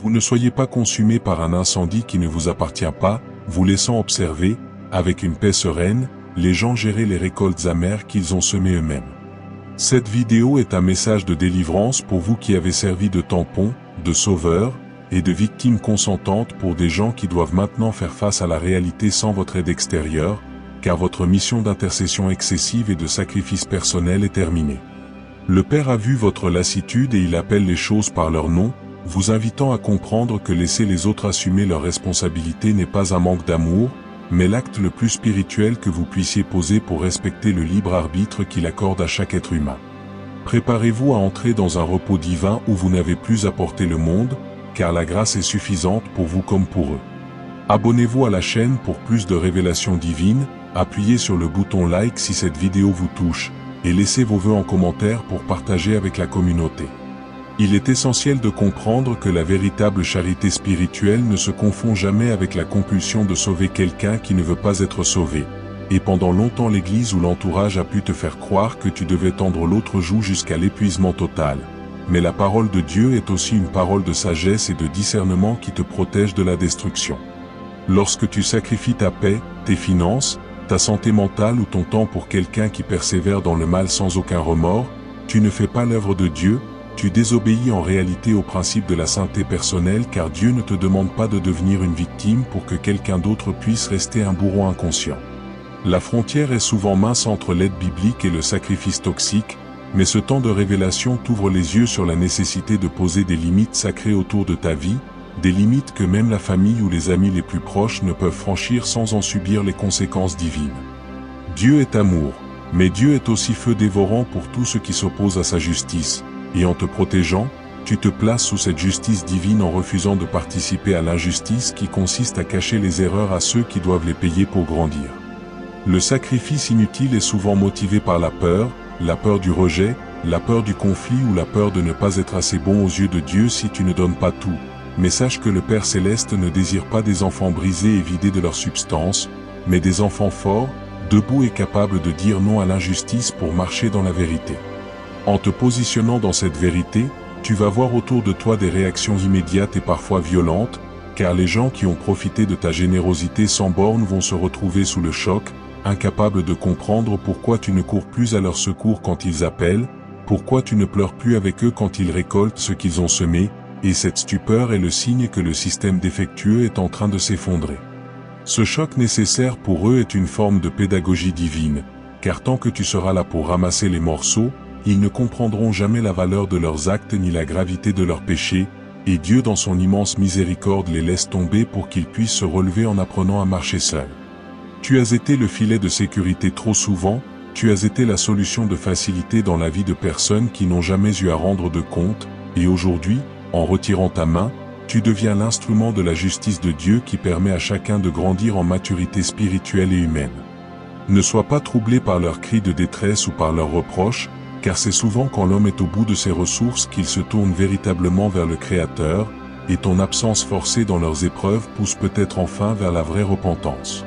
Vous ne soyez pas consumés par un incendie qui ne vous appartient pas, vous laissant observer, avec une paix sereine, les gens gérer les récoltes amères qu'ils ont semées eux-mêmes. Cette vidéo est un message de délivrance pour vous qui avez servi de tampon, de sauveur, et de victime consentante pour des gens qui doivent maintenant faire face à la réalité sans votre aide extérieure, car votre mission d'intercession excessive et de sacrifice personnel est terminée. Le Père a vu votre lassitude et il appelle les choses par leur nom, vous invitant à comprendre que laisser les autres assumer leurs responsabilités n'est pas un manque d'amour, mais l'acte le plus spirituel que vous puissiez poser pour respecter le libre arbitre qu'il accorde à chaque être humain. Préparez-vous à entrer dans un repos divin où vous n'avez plus à porter le monde, car la grâce est suffisante pour vous comme pour eux. Abonnez-vous à la chaîne pour plus de révélations divines, appuyez sur le bouton like si cette vidéo vous touche, et laissez vos vœux en commentaire pour partager avec la communauté. Il est essentiel de comprendre que la véritable charité spirituelle ne se confond jamais avec la compulsion de sauver quelqu'un qui ne veut pas être sauvé. Et pendant longtemps l'Église ou l'entourage a pu te faire croire que tu devais tendre l'autre joue jusqu'à l'épuisement total. Mais la parole de Dieu est aussi une parole de sagesse et de discernement qui te protège de la destruction. Lorsque tu sacrifies ta paix, tes finances, ta santé mentale ou ton temps pour quelqu'un qui persévère dans le mal sans aucun remords, tu ne fais pas l'œuvre de Dieu, tu désobéis en réalité au principe de la sainteté personnelle car Dieu ne te demande pas de devenir une victime pour que quelqu'un d'autre puisse rester un bourreau inconscient. La frontière est souvent mince entre l'aide biblique et le sacrifice toxique, mais ce temps de révélation t'ouvre les yeux sur la nécessité de poser des limites sacrées autour de ta vie, des limites que même la famille ou les amis les plus proches ne peuvent franchir sans en subir les conséquences divines. Dieu est amour, mais Dieu est aussi feu dévorant pour tout ce qui s'oppose à sa justice, et en te protégeant, tu te places sous cette justice divine en refusant de participer à l'injustice qui consiste à cacher les erreurs à ceux qui doivent les payer pour grandir. Le sacrifice inutile est souvent motivé par la peur du rejet, la peur du conflit ou la peur de ne pas être assez bon aux yeux de Dieu si tu ne donnes pas tout. Mais sache que le Père Céleste ne désire pas des enfants brisés et vidés de leur substance, mais des enfants forts, debout et capables de dire non à l'injustice pour marcher dans la vérité. En te positionnant dans cette vérité, tu vas voir autour de toi des réactions immédiates et parfois violentes, car les gens qui ont profité de ta générosité sans borne vont se retrouver sous le choc, incapables de comprendre pourquoi tu ne cours plus à leur secours quand ils appellent, pourquoi tu ne pleures plus avec eux quand ils récoltent ce qu'ils ont semé, et cette stupeur est le signe que le système défectueux est en train de s'effondrer. Ce choc nécessaire pour eux est une forme de pédagogie divine, car tant que tu seras là pour ramasser les morceaux, ils ne comprendront jamais la valeur de leurs actes ni la gravité de leurs péchés, et Dieu dans son immense miséricorde les laisse tomber pour qu'ils puissent se relever en apprenant à marcher seuls. Tu as été le filet de sécurité trop souvent, tu as été la solution de facilité dans la vie de personnes qui n'ont jamais eu à rendre de compte, et aujourd'hui, en retirant ta main, tu deviens l'instrument de la justice de Dieu qui permet à chacun de grandir en maturité spirituelle et humaine. Ne sois pas troublé par leurs cris de détresse ou par leurs reproches, car c'est souvent quand l'homme est au bout de ses ressources qu'il se tourne véritablement vers le Créateur, et ton absence forcée dans leurs épreuves pousse peut-être enfin vers la vraie repentance.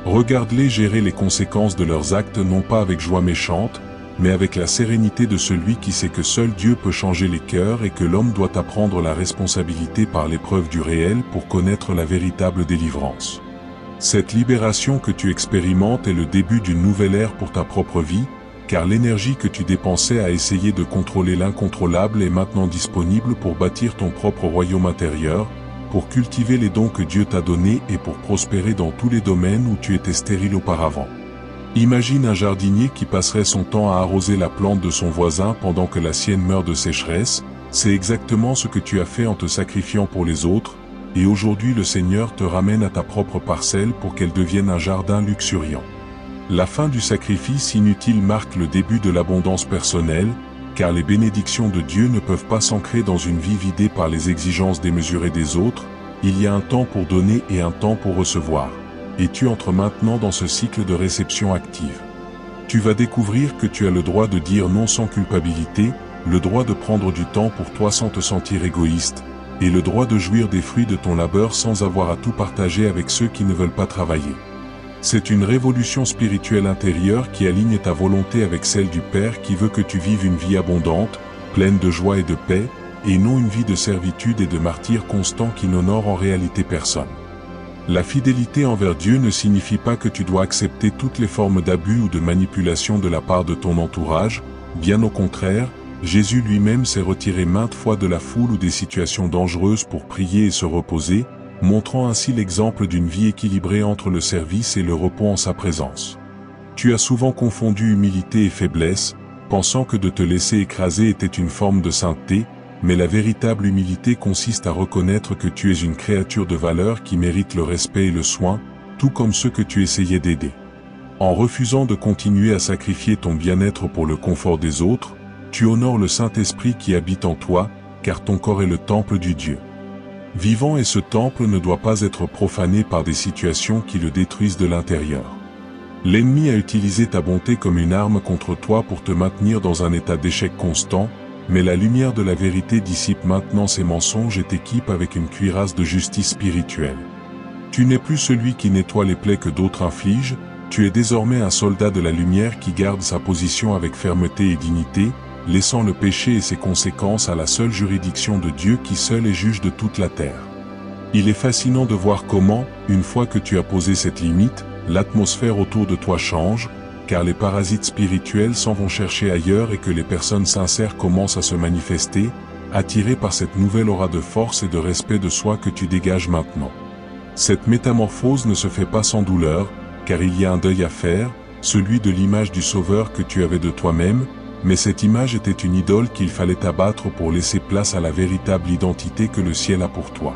Regarde-les gérer les conséquences de leurs actes non pas avec joie méchante, mais avec la sérénité de celui qui sait que seul Dieu peut changer les cœurs et que l'homme doit apprendre la responsabilité par l'épreuve du réel pour connaître la véritable délivrance. Cette libération que tu expérimentes est le début d'une nouvelle ère pour ta propre vie, car l'énergie que tu dépensais à essayer de contrôler l'incontrôlable est maintenant disponible pour bâtir ton propre royaume intérieur, pour cultiver les dons que Dieu t'a donnés et pour prospérer dans tous les domaines où tu étais stérile auparavant. Imagine un jardinier qui passerait son temps à arroser la plante de son voisin pendant que la sienne meurt de sécheresse, c'est exactement ce que tu as fait en te sacrifiant pour les autres, et aujourd'hui le Seigneur te ramène à ta propre parcelle pour qu'elle devienne un jardin luxuriant. La fin du sacrifice inutile marque le début de l'abondance personnelle, car les bénédictions de Dieu ne peuvent pas s'ancrer dans une vie vidée par les exigences démesurées des autres, il y a un temps pour donner et un temps pour recevoir. Et tu entres maintenant dans ce cycle de réception active. Tu vas découvrir que tu as le droit de dire non sans culpabilité, le droit de prendre du temps pour toi sans te sentir égoïste, et le droit de jouir des fruits de ton labeur sans avoir à tout partager avec ceux qui ne veulent pas travailler. C'est une révolution spirituelle intérieure qui aligne ta volonté avec celle du Père qui veut que tu vives une vie abondante, pleine de joie et de paix, et non une vie de servitude et de martyr constant qui n'honore en réalité personne. La fidélité envers Dieu ne signifie pas que tu dois accepter toutes les formes d'abus ou de manipulation de la part de ton entourage, bien au contraire, Jésus lui-même s'est retiré maintes fois de la foule ou des situations dangereuses pour prier et se reposer, montrant ainsi l'exemple d'une vie équilibrée entre le service et le repos en sa présence. Tu as souvent confondu humilité et faiblesse, pensant que de te laisser écraser était une forme de sainteté, mais la véritable humilité consiste à reconnaître que tu es une créature de valeur qui mérite le respect et le soin, tout comme ceux que tu essayais d'aider. En refusant de continuer à sacrifier ton bien-être pour le confort des autres, tu honores le Saint-Esprit qui habite en toi, car ton corps est le temple du Dieu vivant et ce temple ne doit pas être profané par des situations qui le détruisent de l'intérieur. L'ennemi a utilisé ta bonté comme une arme contre toi pour te maintenir dans un état d'échec constant, mais la lumière de la vérité dissipe maintenant ces mensonges et t'équipe avec une cuirasse de justice spirituelle. Tu n'es plus celui qui nettoie les plaies que d'autres infligent, tu es désormais un soldat de la lumière qui garde sa position avec fermeté et dignité, laissant le péché et ses conséquences à la seule juridiction de Dieu qui seul est juge de toute la terre. Il est fascinant de voir comment, une fois que tu as posé cette limite, l'atmosphère autour de toi change, car les parasites spirituels s'en vont chercher ailleurs et que les personnes sincères commencent à se manifester, attirées par cette nouvelle aura de force et de respect de soi que tu dégages maintenant. Cette métamorphose ne se fait pas sans douleur, car il y a un deuil à faire, celui de l'image du Sauveur que tu avais de toi-même, mais cette image était une idole qu'il fallait abattre pour laisser place à la véritable identité que le ciel a pour toi.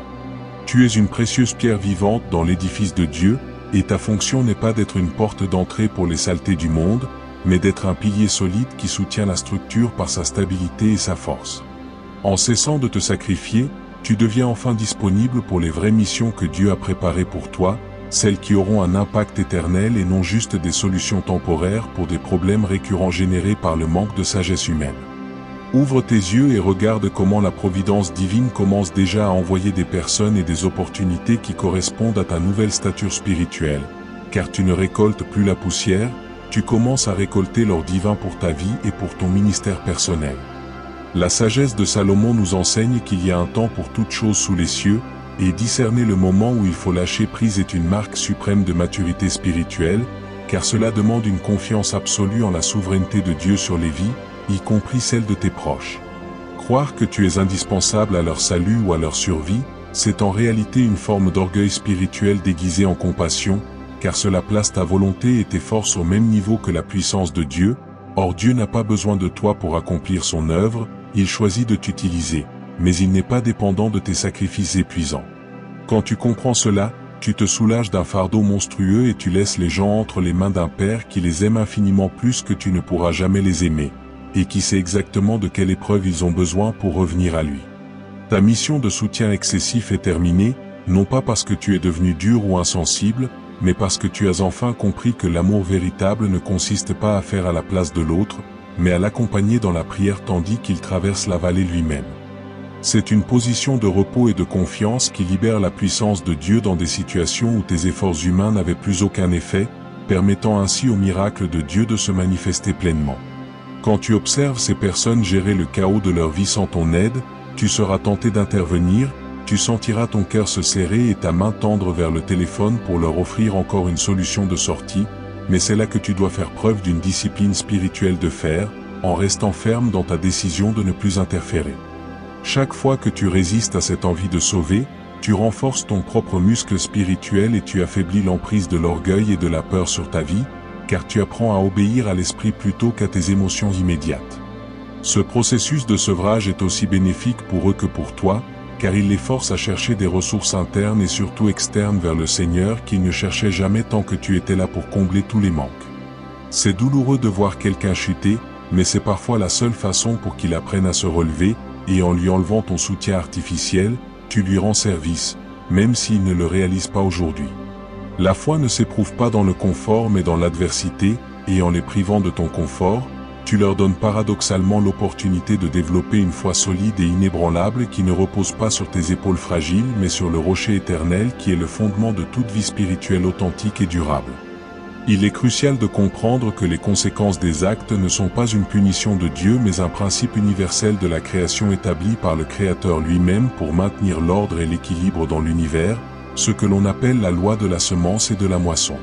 Tu es une précieuse pierre vivante dans l'édifice de Dieu, et ta fonction n'est pas d'être une porte d'entrée pour les saletés du monde, mais d'être un pilier solide qui soutient la structure par sa stabilité et sa force. En cessant de te sacrifier, tu deviens enfin disponible pour les vraies missions que Dieu a préparées pour toi, celles qui auront un impact éternel et non juste des solutions temporaires pour des problèmes récurrents générés par le manque de sagesse humaine. Ouvre tes yeux et regarde comment la providence divine commence déjà à envoyer des personnes et des opportunités qui correspondent à ta nouvelle stature spirituelle, car tu ne récoltes plus la poussière, tu commences à récolter l'or divin pour ta vie et pour ton ministère personnel. La sagesse de Salomon nous enseigne qu'il y a un temps pour toute chose sous les cieux, et discerner le moment où il faut lâcher prise est une marque suprême de maturité spirituelle, car cela demande une confiance absolue en la souveraineté de Dieu sur les vies, y compris celles de tes proches. Croire que tu es indispensable à leur salut ou à leur survie, c'est en réalité une forme d'orgueil spirituel déguisé en compassion, car cela place ta volonté et tes forces au même niveau que la puissance de Dieu. Or Dieu n'a pas besoin de toi pour accomplir son œuvre, il choisit de t'utiliser, mais il n'est pas dépendant de tes sacrifices épuisants. Quand tu comprends cela, tu te soulages d'un fardeau monstrueux et tu laisses les gens entre les mains d'un Père qui les aime infiniment plus que tu ne pourras jamais les aimer, et qui sait exactement de quelle épreuve ils ont besoin pour revenir à lui. Ta mission de soutien excessif est terminée, non pas parce que tu es devenu dur ou insensible, mais parce que tu as enfin compris que l'amour véritable ne consiste pas à faire à la place de l'autre, mais à l'accompagner dans la prière tandis qu'il traverse la vallée lui-même. C'est une position de repos et de confiance qui libère la puissance de Dieu dans des situations où tes efforts humains n'avaient plus aucun effet, permettant ainsi au miracle de Dieu de se manifester pleinement. Quand tu observes ces personnes gérer le chaos de leur vie sans ton aide, tu seras tenté d'intervenir, tu sentiras ton cœur se serrer et ta main tendre vers le téléphone pour leur offrir encore une solution de sortie, mais c'est là que tu dois faire preuve d'une discipline spirituelle de fer, en restant ferme dans ta décision de ne plus interférer. Chaque fois que tu résistes à cette envie de sauver, tu renforces ton propre muscle spirituel et tu affaiblis l'emprise de l'orgueil et de la peur sur ta vie, car tu apprends à obéir à l'esprit plutôt qu'à tes émotions immédiates. Ce processus de sevrage est aussi bénéfique pour eux que pour toi, car il les force à chercher des ressources internes et surtout externes vers le Seigneur qu'ils ne cherchaient jamais tant que tu étais là pour combler tous les manques. C'est douloureux de voir quelqu'un chuter, mais c'est parfois la seule façon pour qu'il apprenne à se relever, et en lui enlevant ton soutien artificiel, tu lui rends service, même s'il ne le réalise pas aujourd'hui. La foi ne s'éprouve pas dans le confort mais dans l'adversité, et en les privant de ton confort, tu leur donnes paradoxalement l'opportunité de développer une foi solide et inébranlable qui ne repose pas sur tes épaules fragiles mais sur le rocher éternel qui est le fondement de toute vie spirituelle authentique et durable. Il est crucial de comprendre que les conséquences des actes ne sont pas une punition de Dieu mais un principe universel de la création établi par le Créateur lui-même pour maintenir l'ordre et l'équilibre dans l'univers, ce que l'on appelle la loi de la semence et de la moisson.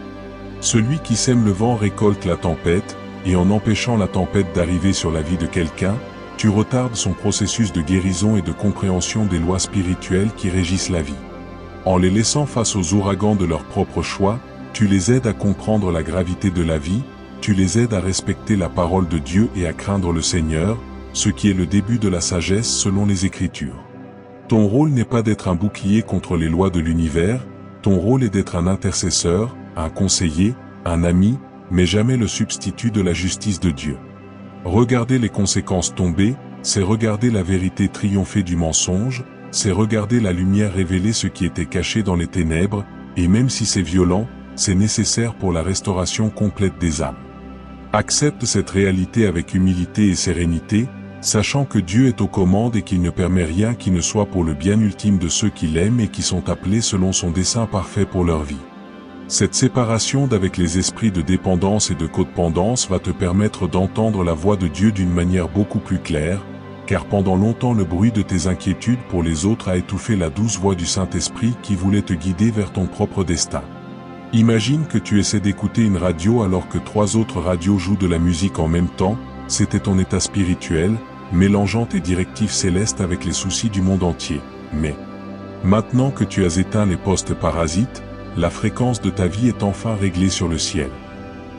Celui qui sème le vent récolte la tempête, et en empêchant la tempête d'arriver sur la vie de quelqu'un, tu retardes son processus de guérison et de compréhension des lois spirituelles qui régissent la vie. En les laissant face aux ouragans de leur propre choix, tu les aides à comprendre la gravité de la vie, tu les aides à respecter la parole de Dieu et à craindre le Seigneur, ce qui est le début de la sagesse selon les Écritures. Ton rôle n'est pas d'être un bouclier contre les lois de l'univers, ton rôle est d'être un intercesseur, un conseiller, un ami, mais jamais le substitut de la justice de Dieu. Regarder les conséquences tomber, c'est regarder la vérité triompher du mensonge, c'est regarder la lumière révéler ce qui était caché dans les ténèbres, et même si c'est violent, c'est nécessaire pour la restauration complète des âmes. Accepte cette réalité avec humilité et sérénité, sachant que Dieu est aux commandes et qu'il ne permet rien qui ne soit pour le bien ultime de ceux qui l'aiment et qui sont appelés selon son dessein parfait pour leur vie. Cette séparation d'avec les esprits de dépendance et de codépendance va te permettre d'entendre la voix de Dieu d'une manière beaucoup plus claire, car pendant longtemps le bruit de tes inquiétudes pour les autres a étouffé la douce voix du Saint-Esprit qui voulait te guider vers ton propre destin. Imagine que tu essaies d'écouter une radio alors que 3 autres radios jouent de la musique en même temps, c'était ton état spirituel, mélangeant tes directives célestes avec les soucis du monde entier. Mais, maintenant que tu as éteint les postes parasites, la fréquence de ta vie est enfin réglée sur le ciel.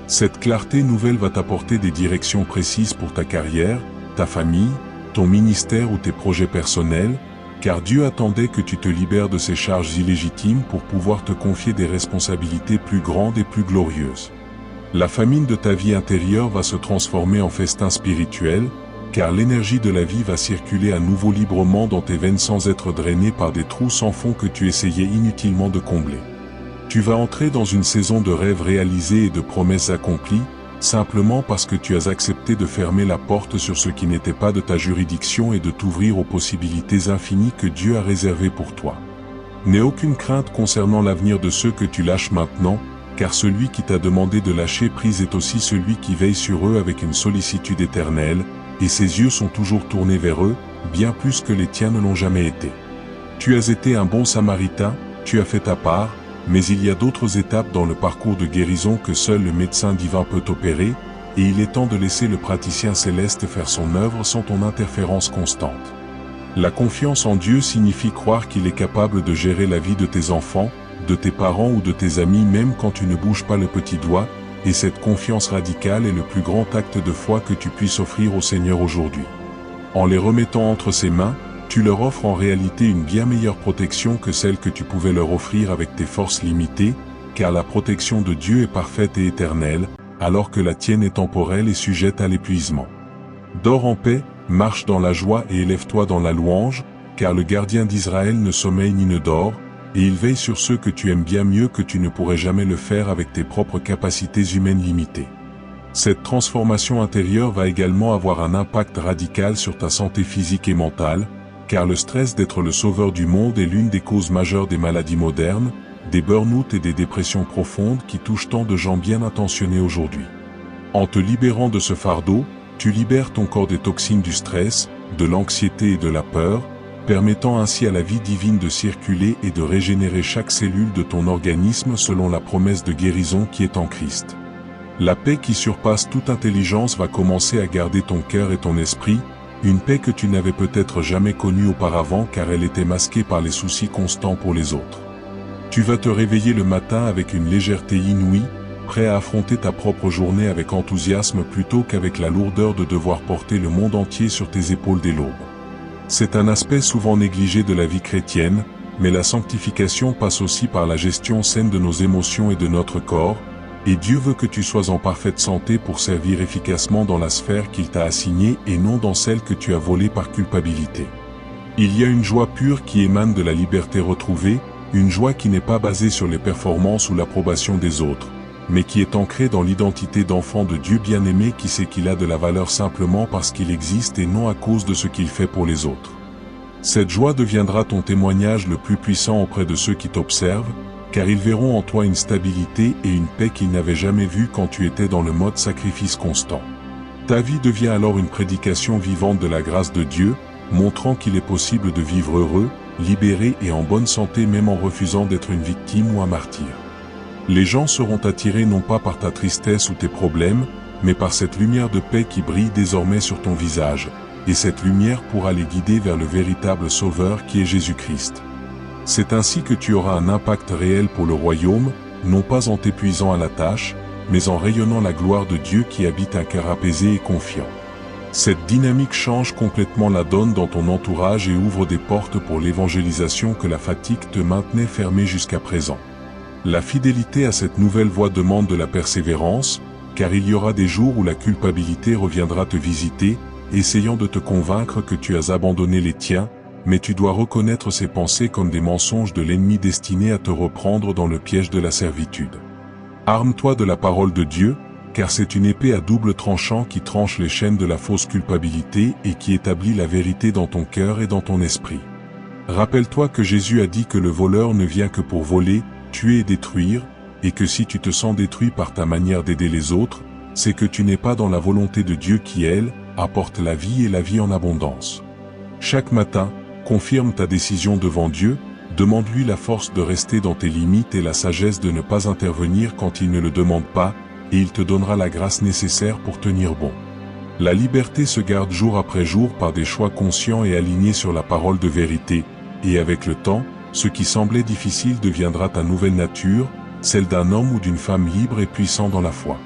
Cette clarté nouvelle va t'apporter des directions précises pour ta carrière, ta famille, ton ministère ou tes projets personnels, car Dieu attendait que tu te libères de ces charges illégitimes pour pouvoir te confier des responsabilités plus grandes et plus glorieuses. La famine de ta vie intérieure va se transformer en festin spirituel, car l'énergie de la vie va circuler à nouveau librement dans tes veines sans être drainée par des trous sans fond que tu essayais inutilement de combler. Tu vas entrer dans une saison de rêves réalisés et de promesses accomplies, simplement parce que tu as accepté de fermer la porte sur ce qui n'était pas de ta juridiction et de t'ouvrir aux possibilités infinies que Dieu a réservées pour toi. N'aie aucune crainte concernant l'avenir de ceux que tu lâches maintenant, car celui qui t'a demandé de lâcher prise est aussi celui qui veille sur eux avec une sollicitude éternelle, et ses yeux sont toujours tournés vers eux, bien plus que les tiens ne l'ont jamais été. Tu as été un bon samaritain, tu as fait ta part, mais il y a d'autres étapes dans le parcours de guérison que seul le médecin divin peut opérer, et il est temps de laisser le praticien céleste faire son œuvre sans ton interférence constante. La confiance en Dieu signifie croire qu'il est capable de gérer la vie de tes enfants, de tes parents ou de tes amis même quand tu ne bouges pas le petit doigt, et cette confiance radicale est le plus grand acte de foi que tu puisses offrir au Seigneur aujourd'hui. En les remettant entre ses mains, tu leur offres en réalité une bien meilleure protection que celle que tu pouvais leur offrir avec tes forces limitées, car la protection de Dieu est parfaite et éternelle, alors que la tienne est temporelle et sujette à l'épuisement. Dors en paix, marche dans la joie et élève-toi dans la louange, car le gardien d'Israël ne sommeille ni ne dort, et il veille sur ceux que tu aimes bien mieux que tu ne pourrais jamais le faire avec tes propres capacités humaines limitées. Cette transformation intérieure va également avoir un impact radical sur ta santé physique et mentale, car le stress d'être le sauveur du monde est l'une des causes majeures des maladies modernes, des burn-out et des dépressions profondes qui touchent tant de gens bien intentionnés aujourd'hui. En te libérant de ce fardeau, tu libères ton corps des toxines du stress, de l'anxiété et de la peur, permettant ainsi à la vie divine de circuler et de régénérer chaque cellule de ton organisme selon la promesse de guérison qui est en Christ. La paix qui surpasse toute intelligence va commencer à garder ton cœur et ton esprit, une paix que tu n'avais peut-être jamais connue auparavant car elle était masquée par les soucis constants pour les autres. Tu vas te réveiller le matin avec une légèreté inouïe, prêt à affronter ta propre journée avec enthousiasme plutôt qu'avec la lourdeur de devoir porter le monde entier sur tes épaules dès l'aube. C'est un aspect souvent négligé de la vie chrétienne, mais la sanctification passe aussi par la gestion saine de nos émotions et de notre corps, et Dieu veut que tu sois en parfaite santé pour servir efficacement dans la sphère qu'il t'a assignée et non dans celle que tu as volée par culpabilité. Il y a une joie pure qui émane de la liberté retrouvée, une joie qui n'est pas basée sur les performances ou l'approbation des autres, mais qui est ancrée dans l'identité d'enfant de Dieu bien-aimé qui sait qu'il a de la valeur simplement parce qu'il existe et non à cause de ce qu'il fait pour les autres. Cette joie deviendra ton témoignage le plus puissant auprès de ceux qui t'observent, car ils verront en toi une stabilité et une paix qu'ils n'avaient jamais vue quand tu étais dans le mode sacrifice constant. Ta vie devient alors une prédication vivante de la grâce de Dieu, montrant qu'il est possible de vivre heureux, libéré et en bonne santé même en refusant d'être une victime ou un martyr. Les gens seront attirés non pas par ta tristesse ou tes problèmes, mais par cette lumière de paix qui brille désormais sur ton visage, et cette lumière pourra les guider vers le véritable Sauveur qui est Jésus-Christ. C'est ainsi que tu auras un impact réel pour le royaume, non pas en t'épuisant à la tâche, mais en rayonnant la gloire de Dieu qui habite un cœur apaisé et confiant. Cette dynamique change complètement la donne dans ton entourage et ouvre des portes pour l'évangélisation que la fatigue te maintenait fermée jusqu'à présent. La fidélité à cette nouvelle voie demande de la persévérance, car il y aura des jours où la culpabilité reviendra te visiter, essayant de te convaincre que tu as abandonné les tiens, mais tu dois reconnaître ces pensées comme des mensonges de l'ennemi destinés à te reprendre dans le piège de la servitude. Arme-toi de la parole de Dieu, car c'est une épée à double tranchant qui tranche les chaînes de la fausse culpabilité et qui établit la vérité dans ton cœur et dans ton esprit. Rappelle-toi que Jésus a dit que le voleur ne vient que pour voler, tuer et détruire, et que si tu te sens détruit par ta manière d'aider les autres, c'est que tu n'es pas dans la volonté de Dieu qui, elle, apporte la vie et la vie en abondance. Chaque matin, confirme ta décision devant Dieu, demande-lui la force de rester dans tes limites et la sagesse de ne pas intervenir quand il ne le demande pas, et il te donnera la grâce nécessaire pour tenir bon. La liberté se garde jour après jour par des choix conscients et alignés sur la parole de vérité, et avec le temps, ce qui semblait difficile deviendra ta nouvelle nature, celle d'un homme ou d'une femme libre et puissant dans la foi.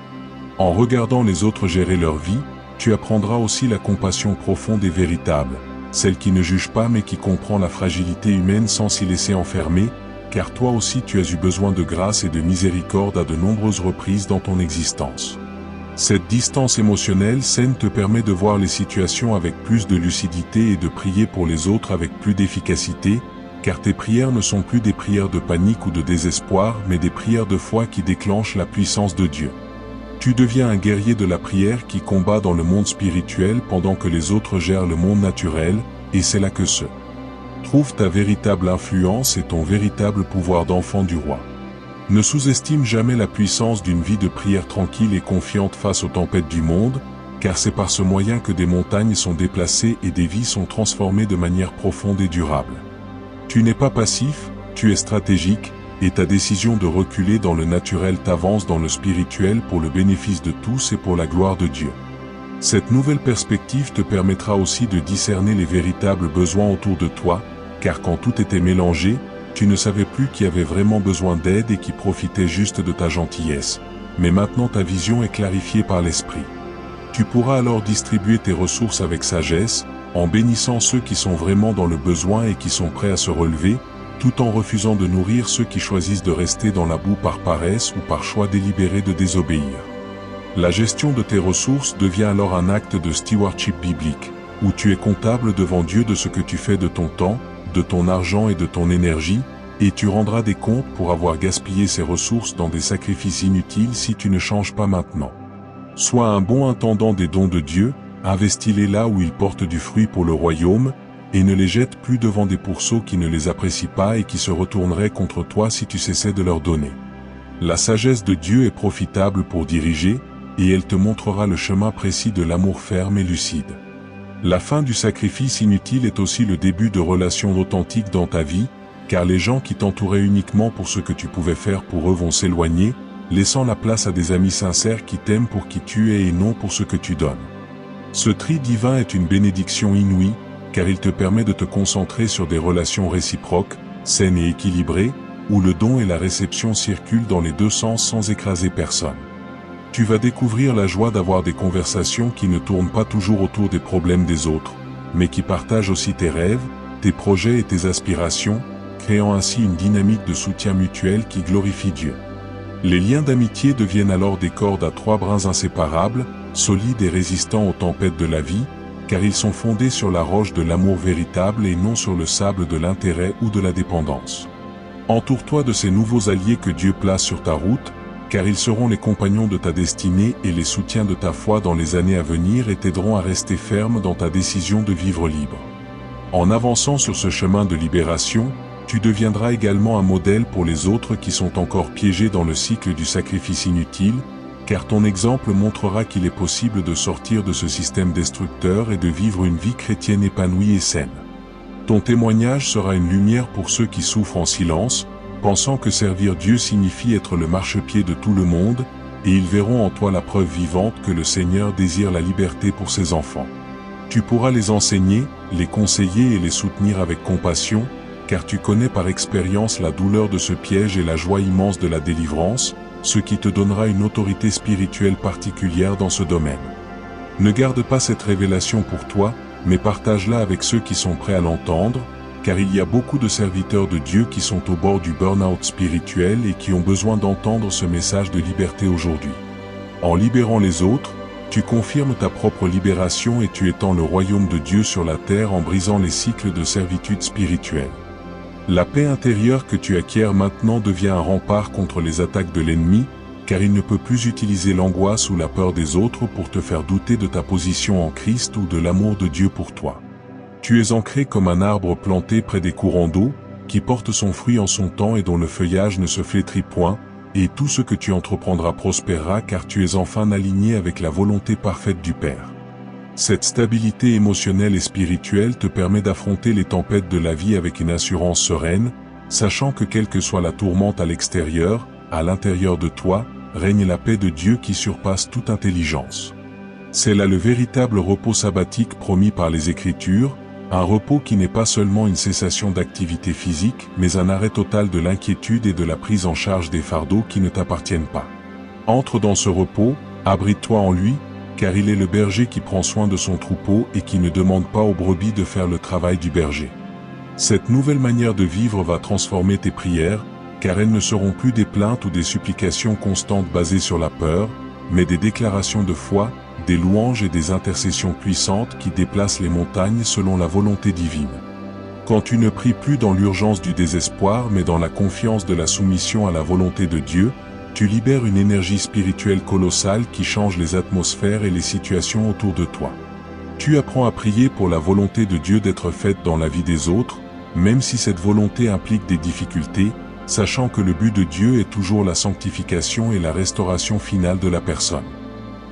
En regardant les autres gérer leur vie, tu apprendras aussi la compassion profonde et véritable, celle qui ne juge pas mais qui comprend la fragilité humaine sans s'y laisser enfermer, car toi aussi tu as eu besoin de grâce et de miséricorde à de nombreuses reprises dans ton existence. Cette distance émotionnelle saine te permet de voir les situations avec plus de lucidité et de prier pour les autres avec plus d'efficacité, car tes prières ne sont plus des prières de panique ou de désespoir mais des prières de foi qui déclenchent la puissance de Dieu. Tu deviens un guerrier de la prière qui combat dans le monde spirituel pendant que les autres gèrent le monde naturel, et c'est là que se trouve ta véritable influence et ton véritable pouvoir d'enfant du roi. Ne sous-estime jamais la puissance d'une vie de prière tranquille et confiante face aux tempêtes du monde, car c'est par ce moyen que des montagnes sont déplacées et des vies sont transformées de manière profonde et durable. Tu n'es pas passif, tu es stratégique, et ta décision de reculer dans le naturel t'avance dans le spirituel pour le bénéfice de tous et pour la gloire de Dieu. Cette nouvelle perspective te permettra aussi de discerner les véritables besoins autour de toi, car quand tout était mélangé, tu ne savais plus qui avait vraiment besoin d'aide et qui profitait juste de ta gentillesse. Mais maintenant ta vision est clarifiée par l'Esprit. Tu pourras alors distribuer tes ressources avec sagesse, en bénissant ceux qui sont vraiment dans le besoin et qui sont prêts à se relever, tout en refusant de nourrir ceux qui choisissent de rester dans la boue par paresse ou par choix délibéré de désobéir. La gestion de tes ressources devient alors un acte de stewardship biblique, où tu es comptable devant Dieu de ce que tu fais de ton temps, de ton argent et de ton énergie, et tu rendras des comptes pour avoir gaspillé ces ressources dans des sacrifices inutiles si tu ne changes pas maintenant. Sois un bon intendant des dons de Dieu, investis-les là où ils portent du fruit pour le royaume, et ne les jette plus devant des pourceaux qui ne les apprécient pas et qui se retourneraient contre toi si tu cessais de leur donner. La sagesse de Dieu est profitable pour diriger, et elle te montrera le chemin précis de l'amour ferme et lucide. La fin du sacrifice inutile est aussi le début de relations authentiques dans ta vie, car les gens qui t'entouraient uniquement pour ce que tu pouvais faire pour eux vont s'éloigner, laissant la place à des amis sincères qui t'aiment pour qui tu es et non pour ce que tu donnes. Ce tri divin est une bénédiction inouïe, car il te permet de te concentrer sur des relations réciproques, saines et équilibrées, où le don et la réception circulent dans les deux sens sans écraser personne. Tu vas découvrir la joie d'avoir des conversations qui ne tournent pas toujours autour des problèmes des autres, mais qui partagent aussi tes rêves, tes projets et tes aspirations, créant ainsi une dynamique de soutien mutuel qui glorifie Dieu. Les liens d'amitié deviennent alors des cordes à trois brins inséparables, solides et résistants aux tempêtes de la vie, car ils sont fondés sur la roche de l'amour véritable et non sur le sable de l'intérêt ou de la dépendance. Entoure-toi de ces nouveaux alliés que Dieu place sur ta route, car ils seront les compagnons de ta destinée et les soutiens de ta foi dans les années à venir et t'aideront à rester ferme dans ta décision de vivre libre. En avançant sur ce chemin de libération, Tu deviendras également un modèle pour les autres qui sont encore piégés dans le cycle du sacrifice inutile, car ton exemple montrera qu'il est possible de sortir de ce système destructeur et de vivre une vie chrétienne épanouie et saine. Ton témoignage sera une lumière pour ceux qui souffrent en silence, pensant que servir Dieu signifie être le marchepied de tout le monde, et ils verront en toi la preuve vivante que le Seigneur désire la liberté pour ses enfants. Tu pourras les enseigner, les conseiller et les soutenir avec compassion, car tu connais par expérience la douleur de ce piège et la joie immense de la délivrance, ce qui te donnera une autorité spirituelle particulière dans ce domaine. Ne garde pas cette révélation pour toi, mais partage-la avec ceux qui sont prêts à l'entendre, car il y a beaucoup de serviteurs de Dieu qui sont au bord du burn-out spirituel et qui ont besoin d'entendre ce message de liberté aujourd'hui. En libérant les autres, tu confirmes ta propre libération et tu étends le royaume de Dieu sur la terre en brisant les cycles de servitude spirituelle. La paix intérieure que tu acquiers maintenant devient un rempart contre les attaques de l'ennemi, car il ne peut plus utiliser l'angoisse ou la peur des autres pour te faire douter de ta position en Christ ou de l'amour de Dieu pour toi. Tu es ancré comme un arbre planté près des courants d'eau, qui porte son fruit en son temps et dont le feuillage ne se flétrit point, et tout ce que tu entreprendras prospérera car tu es enfin aligné avec la volonté parfaite du Père. Cette stabilité émotionnelle et spirituelle te permet d'affronter les tempêtes de la vie avec une assurance sereine, sachant que quelle que soit la tourmente à l'extérieur, à l'intérieur de toi, règne la paix de Dieu qui surpasse toute intelligence. C'est là le véritable repos sabbatique promis par les Écritures, un repos qui n'est pas seulement une cessation d'activité physique, mais un arrêt total de l'inquiétude et de la prise en charge des fardeaux qui ne t'appartiennent pas. Entre dans ce repos, abrite-toi en lui, car il est le berger qui prend soin de son troupeau et qui ne demande pas aux brebis de faire le travail du berger. Cette nouvelle manière de vivre va transformer tes prières, car elles ne seront plus des plaintes ou des supplications constantes basées sur la peur, mais des déclarations de foi, des louanges et des intercessions puissantes qui déplacent les montagnes selon la volonté divine. Quand tu ne pries plus dans l'urgence du désespoir mais dans la confiance de la soumission à la volonté de Dieu, tu libères une énergie spirituelle colossale qui change les atmosphères et les situations autour de toi. Tu apprends à prier pour la volonté de Dieu d'être faite dans la vie des autres, même si cette volonté implique des difficultés, sachant que le but de Dieu est toujours la sanctification et la restauration finale de la personne.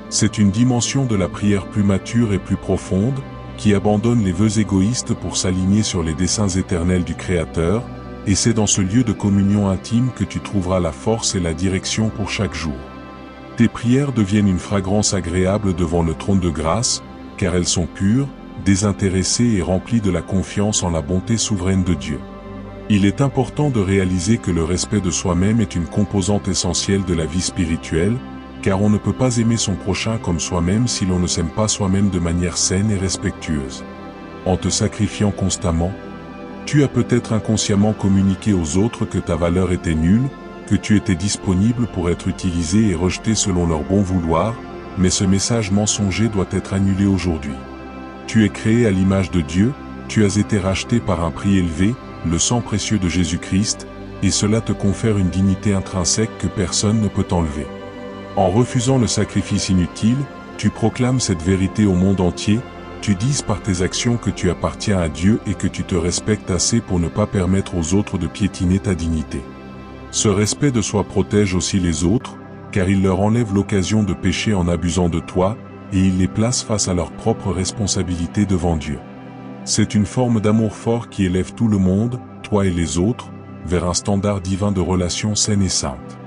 C'est une dimension de la prière plus mature et plus profonde, qui abandonne les vœux égoïstes pour s'aligner sur les desseins éternels du Créateur, et c'est dans ce lieu de communion intime que tu trouveras la force et la direction pour chaque jour. Tes prières deviennent une fragrance agréable devant le trône de grâce, car elles sont pures, désintéressées et remplies de la confiance en la bonté souveraine de Dieu. Il est important de réaliser que le respect de soi-même est une composante essentielle de la vie spirituelle, car on ne peut pas aimer son prochain comme soi-même si l'on ne s'aime pas soi-même de manière saine et respectueuse. En te sacrifiant constamment, tu as peut-être inconsciemment communiqué aux autres que ta valeur était nulle, que tu étais disponible pour être utilisé et rejeté selon leur bon vouloir, mais ce message mensonger doit être annulé aujourd'hui. Tu es créé à l'image de Dieu, tu as été racheté par un prix élevé, le sang précieux de Jésus-Christ, et cela te confère une dignité intrinsèque que personne ne peut enlever. En refusant le sacrifice inutile, tu proclames cette vérité au monde entier, tu dises par tes actions que tu appartiens à Dieu et que tu te respectes assez pour ne pas permettre aux autres de piétiner ta dignité. Ce respect de soi protège aussi les autres, car il leur enlève l'occasion de pécher en abusant de toi, et il les place face à leurs propres responsabilités devant Dieu. C'est une forme d'amour fort qui élève tout le monde, toi et les autres, vers un standard divin de relations saines et saintes.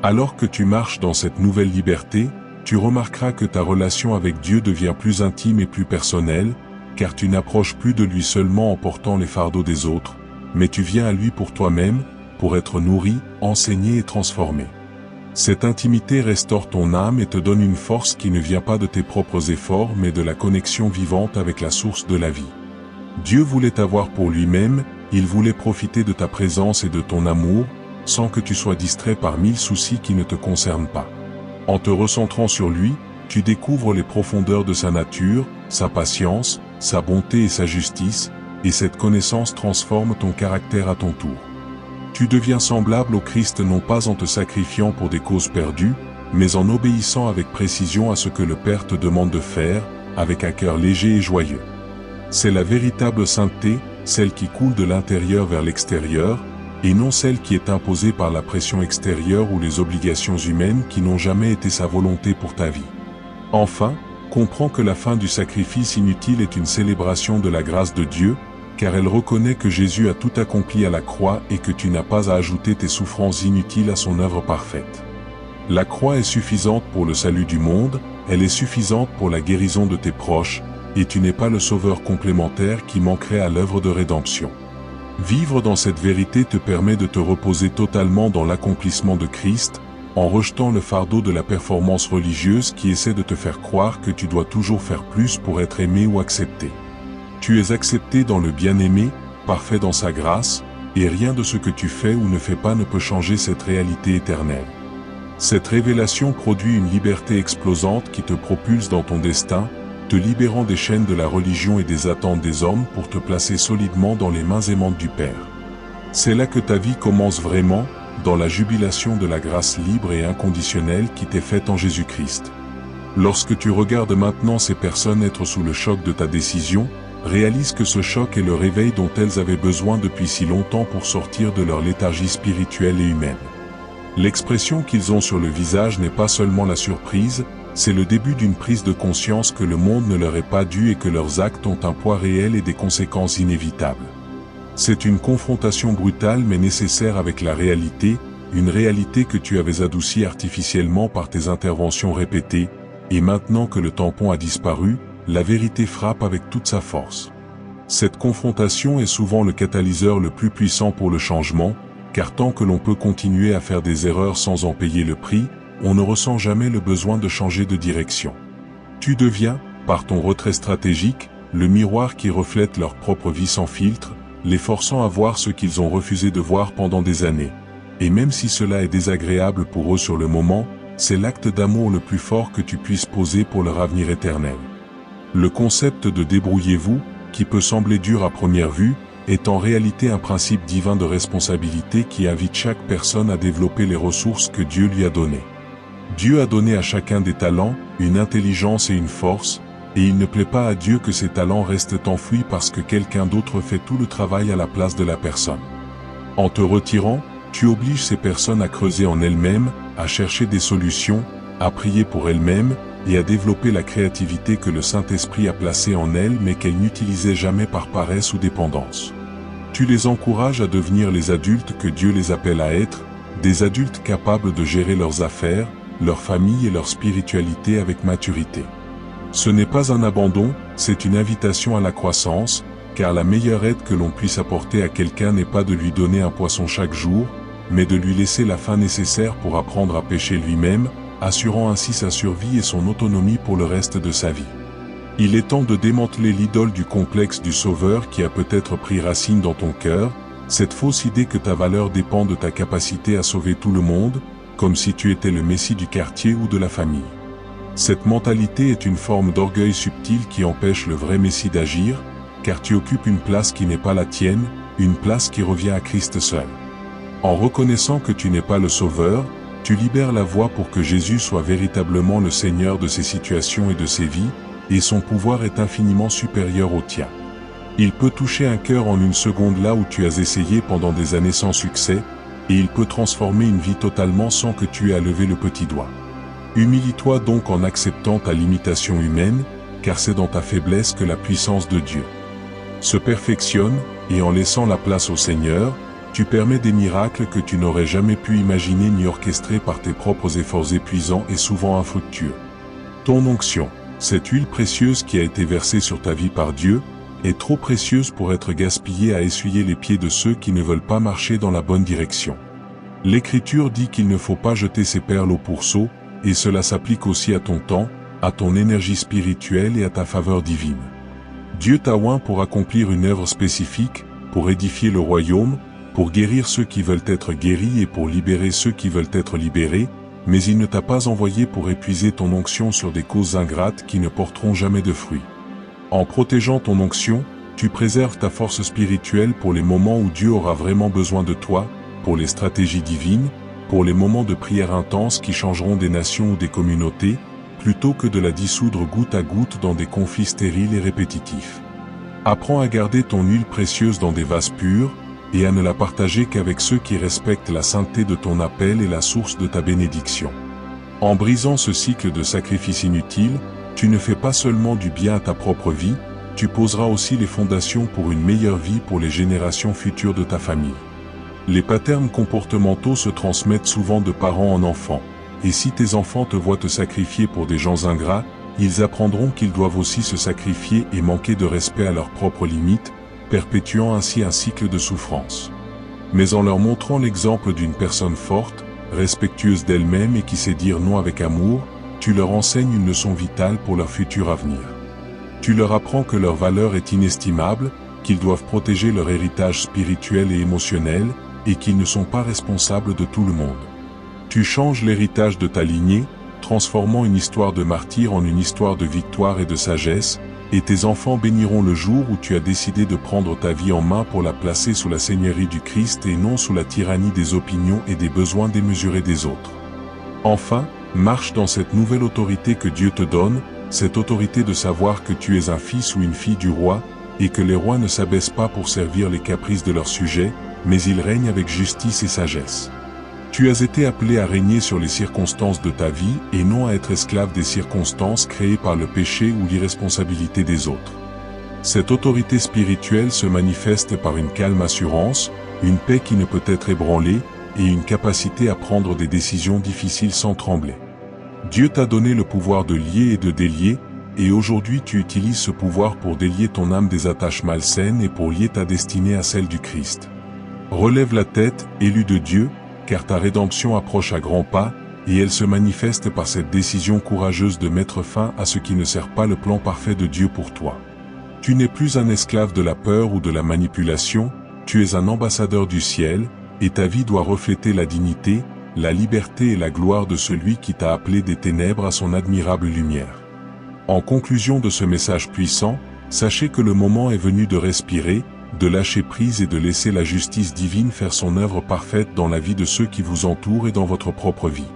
Alors que tu marches dans cette nouvelle liberté, tu remarqueras que ta relation avec Dieu devient plus intime et plus personnelle, car tu n'approches plus de lui seulement en portant les fardeaux des autres, mais tu viens à lui pour toi-même, pour être nourri, enseigné et transformé. Cette intimité restaure ton âme et te donne une force qui ne vient pas de tes propres efforts mais de la connexion vivante avec la source de la vie. Dieu voulait t'avoir pour lui-même, il voulait profiter de ta présence et de ton amour, sans que tu sois distrait par 1000 soucis qui ne te concernent pas. En te recentrant sur lui, tu découvres les profondeurs de sa nature, sa patience, sa bonté et sa justice, et cette connaissance transforme ton caractère à ton tour. Tu deviens semblable au Christ non pas en te sacrifiant pour des causes perdues, mais en obéissant avec précision à ce que le Père te demande de faire, avec un cœur léger et joyeux. C'est la véritable sainteté, celle qui coule de l'intérieur vers l'extérieur, et non celle qui est imposée par la pression extérieure ou les obligations humaines qui n'ont jamais été sa volonté pour ta vie. Enfin, comprends que la fin du sacrifice inutile est une célébration de la grâce de Dieu, car elle reconnaît que Jésus a tout accompli à la croix et que tu n'as pas à ajouter tes souffrances inutiles à son œuvre parfaite. La croix est suffisante pour le salut du monde, elle est suffisante pour la guérison de tes proches, et tu n'es pas le sauveur complémentaire qui manquerait à l'œuvre de rédemption. Vivre dans cette vérité te permet de te reposer totalement dans l'accomplissement de Christ, en rejetant le fardeau de la performance religieuse qui essaie de te faire croire que tu dois toujours faire plus pour être aimé ou accepté. Tu es accepté dans le bien-aimé, parfait dans sa grâce, et rien de ce que tu fais ou ne fais pas ne peut changer cette réalité éternelle. Cette révélation produit une liberté explosante qui te propulse dans ton destin, te libérant des chaînes de la religion et des attentes des hommes pour te placer solidement dans les mains aimantes du Père. C'est là que ta vie commence vraiment, dans la jubilation de la grâce libre et inconditionnelle qui t'est faite en Jésus-Christ. Lorsque tu regardes maintenant ces personnes être sous le choc de ta décision, réalise que ce choc est le réveil dont elles avaient besoin depuis si longtemps pour sortir de leur léthargie spirituelle et humaine. L'expression qu'ils ont sur le visage n'est pas seulement la surprise, c'est le début d'une prise de conscience que le monde ne leur est pas dû et que leurs actes ont un poids réel et des conséquences inévitables. C'est une confrontation brutale mais nécessaire avec la réalité, une réalité que tu avais adoucie artificiellement par tes interventions répétées, et maintenant que le tampon a disparu, la vérité frappe avec toute sa force. Cette confrontation est souvent le catalyseur le plus puissant pour le changement, car tant que l'on peut continuer à faire des erreurs sans en payer le prix, on ne ressent jamais le besoin de changer de direction. Tu deviens, par ton retrait stratégique, le miroir qui reflète leur propre vie sans filtre, les forçant à voir ce qu'ils ont refusé de voir pendant des années. Et même si cela est désagréable pour eux sur le moment, c'est l'acte d'amour le plus fort que tu puisses poser pour leur avenir éternel. Le concept de débrouillez-vous, qui peut sembler dur à première vue, est en réalité un principe divin de responsabilité qui invite chaque personne à développer les ressources que Dieu lui a données. Dieu a donné à chacun des talents, une intelligence et une force, et il ne plaît pas à Dieu que ces talents restent enfouis parce que quelqu'un d'autre fait tout le travail à la place de la personne. En te retirant, tu obliges ces personnes à creuser en elles-mêmes, à chercher des solutions, à prier pour elles-mêmes, et à développer la créativité que le Saint-Esprit a placée en elles mais qu'elles n'utilisaient jamais par paresse ou dépendance. Tu les encourages à devenir les adultes que Dieu les appelle à être, des adultes capables de gérer leurs affaires, leur famille et leur spiritualité avec maturité. Ce n'est pas un abandon, c'est une invitation à la croissance, car la meilleure aide que l'on puisse apporter à quelqu'un n'est pas de lui donner un poisson chaque jour, mais de lui laisser la faim nécessaire pour apprendre à pêcher lui-même, assurant ainsi sa survie et son autonomie pour le reste de sa vie. Il est temps de démanteler l'idole du complexe du sauveur qui a peut-être pris racine dans ton cœur, cette fausse idée que ta valeur dépend de ta capacité à sauver tout le monde, comme si tu étais le messie du quartier ou de la famille. Cette mentalité est une forme d'orgueil subtil qui empêche le vrai messie d'agir, car tu occupes une place qui n'est pas la tienne, une place qui revient à Christ seul. En reconnaissant que tu n'es pas le sauveur, tu libères la voie pour que Jésus soit véritablement le Seigneur de ces situations et de ces vies, et son pouvoir est infiniment supérieur au tien. Il peut toucher un cœur en une seconde là où tu as essayé pendant des années sans succès, et il peut transformer une vie totalement sans que tu aies à lever le petit doigt. Humilie-toi donc en acceptant ta limitation humaine, car c'est dans ta faiblesse que la puissance de Dieu se perfectionne, et en laissant la place au Seigneur, tu permets des miracles que tu n'aurais jamais pu imaginer ni orchestrer par tes propres efforts épuisants et souvent infructueux. Ton onction, cette huile précieuse qui a été versée sur ta vie par Dieu, est trop précieuse pour être gaspillée à essuyer les pieds de ceux qui ne veulent pas marcher dans la bonne direction. L'Écriture dit qu'il ne faut pas jeter ses perles au pourceau, et cela s'applique aussi à ton temps, à ton énergie spirituelle et à ta faveur divine. Dieu t'a oint pour accomplir une œuvre spécifique, pour édifier le royaume, pour guérir ceux qui veulent être guéris et pour libérer ceux qui veulent être libérés, mais il ne t'a pas envoyé pour épuiser ton onction sur des causes ingrates qui ne porteront jamais de fruits. En protégeant ton onction, tu préserves ta force spirituelle pour les moments où Dieu aura vraiment besoin de toi, pour les stratégies divines, pour les moments de prière intense qui changeront des nations ou des communautés, plutôt que de la dissoudre goutte à goutte dans des conflits stériles et répétitifs. Apprends à garder ton huile précieuse dans des vases purs, et à ne la partager qu'avec ceux qui respectent la sainteté de ton appel et la source de ta bénédiction. En brisant ce cycle de sacrifices inutiles, tu ne fais pas seulement du bien à ta propre vie, tu poseras aussi les fondations pour une meilleure vie pour les générations futures de ta famille. Les patterns comportementaux se transmettent souvent de parents en enfants, et si tes enfants te voient te sacrifier pour des gens ingrats, ils apprendront qu'ils doivent aussi se sacrifier et manquer de respect à leurs propres limites, perpétuant ainsi un cycle de souffrance. Mais en leur montrant l'exemple d'une personne forte, respectueuse d'elle-même et qui sait dire non avec amour, tu leur enseignes une leçon vitale pour leur futur avenir. Tu leur apprends que leur valeur est inestimable, qu'ils doivent protéger leur héritage spirituel et émotionnel, et qu'ils ne sont pas responsables de tout le monde. Tu changes l'héritage de ta lignée, transformant une histoire de martyr en une histoire de victoire et de sagesse, et tes enfants béniront le jour où tu as décidé de prendre ta vie en main pour la placer sous la seigneurie du Christ et non sous la tyrannie des opinions et des besoins démesurés des autres. Enfin, marche dans cette nouvelle autorité que Dieu te donne, cette autorité de savoir que tu es un fils ou une fille du roi, et que les rois ne s'abaissent pas pour servir les caprices de leurs sujets, mais ils règnent avec justice et sagesse. Tu as été appelé à régner sur les circonstances de ta vie et non à être esclave des circonstances créées par le péché ou l'irresponsabilité des autres. Cette autorité spirituelle se manifeste par une calme assurance, une paix qui ne peut être ébranlée, et une capacité à prendre des décisions difficiles sans trembler. Dieu t'a donné le pouvoir de lier et de délier, et aujourd'hui tu utilises ce pouvoir pour délier ton âme des attaches malsaines et pour lier ta destinée à celle du Christ. Relève la tête, élu de Dieu, car ta rédemption approche à grands pas, et elle se manifeste par cette décision courageuse de mettre fin à ce qui ne sert pas le plan parfait de Dieu pour toi. Tu n'es plus un esclave de la peur ou de la manipulation, tu es un ambassadeur du ciel, et ta vie doit refléter la dignité, la liberté et la gloire de celui qui t'a appelé des ténèbres à son admirable lumière. En conclusion de ce message puissant, sachez que le moment est venu de respirer, de lâcher prise et de laisser la justice divine faire son œuvre parfaite dans la vie de ceux qui vous entourent et dans votre propre vie.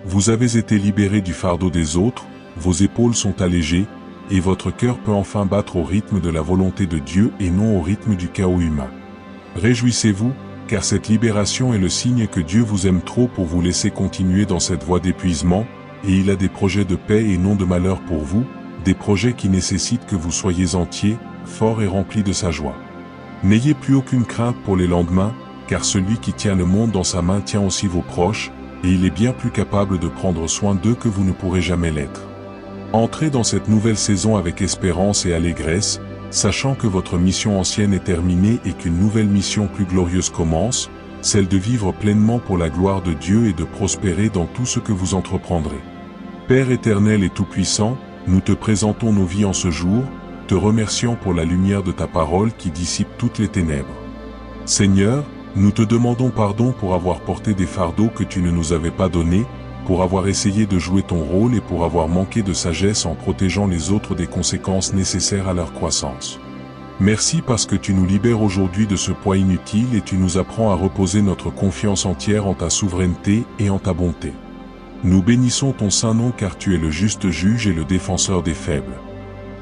Vous avez été libérés du fardeau des autres, vos épaules sont allégées, et votre cœur peut enfin battre au rythme de la volonté de Dieu et non au rythme du chaos humain. Réjouissez-vous, car cette libération est le signe que Dieu vous aime trop pour vous laisser continuer dans cette voie d'épuisement, et il a des projets de paix et non de malheur pour vous, des projets qui nécessitent que vous soyez entiers, forts et remplis de sa joie. N'ayez plus aucune crainte pour les lendemains, car celui qui tient le monde dans sa main tient aussi vos proches, et il est bien plus capable de prendre soin d'eux que vous ne pourrez jamais l'être. Entrez dans cette nouvelle saison avec espérance et allégresse, sachant que votre mission ancienne est terminée et qu'une nouvelle mission plus glorieuse commence, celle de vivre pleinement pour la gloire de Dieu et de prospérer dans tout ce que vous entreprendrez. Père éternel et tout-puissant, nous te présentons nos vies en ce jour, te remercions pour la lumière de ta parole qui dissipe toutes les ténèbres. Seigneur, nous te demandons pardon pour avoir porté des fardeaux que tu ne nous avais pas donnés, pour avoir essayé de jouer ton rôle et pour avoir manqué de sagesse en protégeant les autres des conséquences nécessaires à leur croissance. Merci parce que tu nous libères aujourd'hui de ce poids inutile et tu nous apprends à reposer notre confiance entière en ta souveraineté et en ta bonté. Nous bénissons ton saint nom car tu es le juste juge et le défenseur des faibles.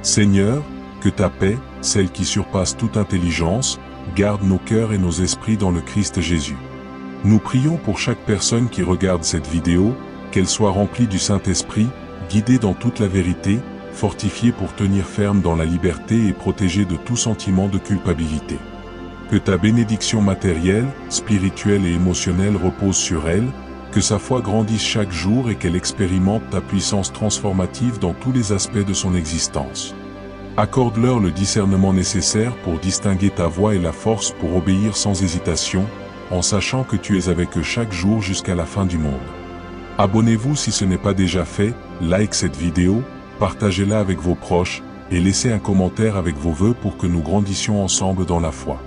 Seigneur, que ta paix, celle qui surpasse toute intelligence, garde nos cœurs et nos esprits dans le Christ Jésus. Nous prions pour chaque personne qui regarde cette vidéo, qu'elle soit remplie du Saint-Esprit, guidée dans toute la vérité, fortifiée pour tenir ferme dans la liberté et protégée de tout sentiment de culpabilité. Que ta bénédiction matérielle, spirituelle et émotionnelle repose sur elle, que sa foi grandisse chaque jour et qu'elle expérimente ta puissance transformative dans tous les aspects de son existence. Accorde-leur le discernement nécessaire pour distinguer ta voix et la force pour obéir sans hésitation, en sachant que tu es avec eux chaque jour jusqu'à la fin du monde. Abonnez-vous si ce n'est pas déjà fait, like cette vidéo, partagez-la avec vos proches, et laissez un commentaire avec vos vœux pour que nous grandissions ensemble dans la foi.